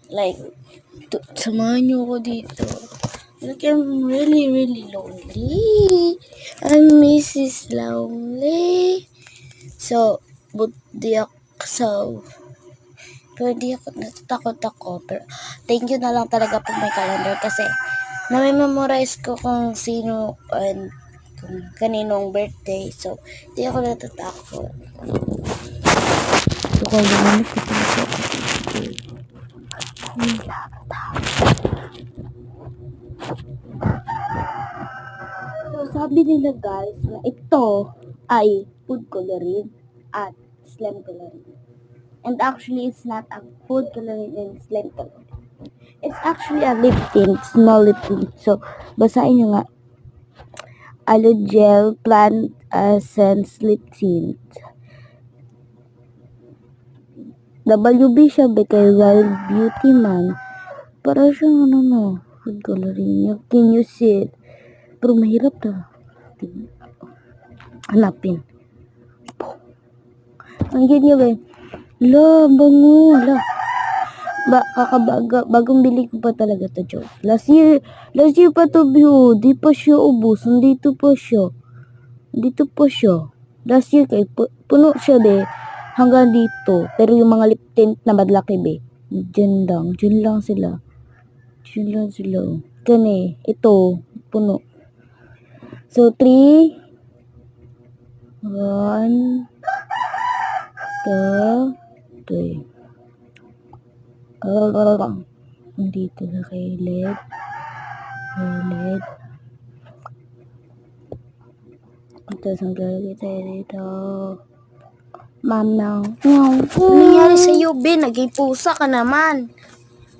Like, samahan niyo ako dito. Like, I'm really, really lonely. I'm Mrs. Lonely. So, pero di ako, natatakot ako. Pero, thank you na lang talaga po may calendar kasi, na-memorize ko kung sino and kung kaninong birthday. So, di ako natatakot. So, kung naman ko So, sabi nila guys na ito ay food coloring at slime coloring. And actually, it's not a food coloring and slime coloring. It's actually a lip tint, small lip tint. So, basahin nyo nga. Aloe Gel Plant Essence Lip Tint. WB siya ba kay Wild Beauty Man. Para siyang food coloring. Can you see it? Pero mahirap na. Hanapin. Ang ganyan ba? Bango. Bagong bili ko pa talaga to, joke. Last year pa to, view. Di pa siya ubos. Dito pa siya. Last year kay puno siya be. Hanggang dito. Pero yung mga lip tint na madlaki be. Diyan lang sila. Kani, ito, puno. So, 3, 1, 2, 3. Dito na kay LED. Tapos ang gagawin tayo dito. Mamaw. Ano nangyari sa'yo, be? Naging pusa ka naman.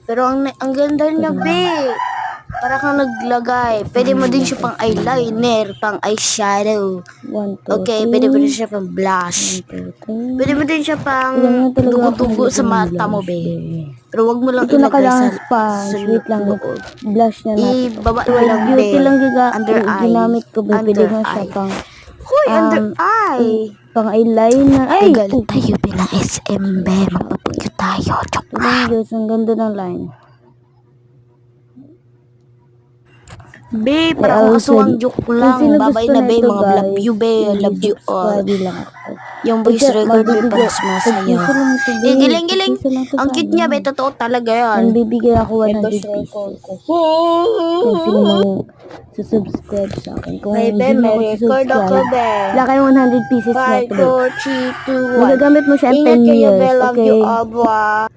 Pero ang ganda niya, be. Para kang naglagay. Pwede mo din siya pang eyeliner, pang eyeshadow. Okay, pwede mo din siya pang blush. Pwede mo din siya pang dugo-dugo sa mata mo, be. Pero wag mo lang ilagay sa wait lang, blush na natin. Ibaba mo lang, be. Beauty lang Under eye. ginamit ko, be. Pwede mo siya pang Hoy, under eye. pang eyeliner. Ay! Tagal tayo bilang SM, be. Magpapagyo tayo. Joke lang. Diyos, ang ganda ng line. Be, para kung aswang joke lang. Babay na, be. Mga love you, be. Love you all. Yung voice record, be, para mas masaya. Giling. Ang cute niya, be. Totoo talaga yan. Bibigay ako 100 pieces. Kung sino mang susubscribe sa akin. Kung hindi mo ako susubscribe, wala kayong 100 pieces na ito. 5, 4, 3, 2, 1. Magagamit mo siya 10 Ingat kayo, years. be. Love you Okay? all, boy.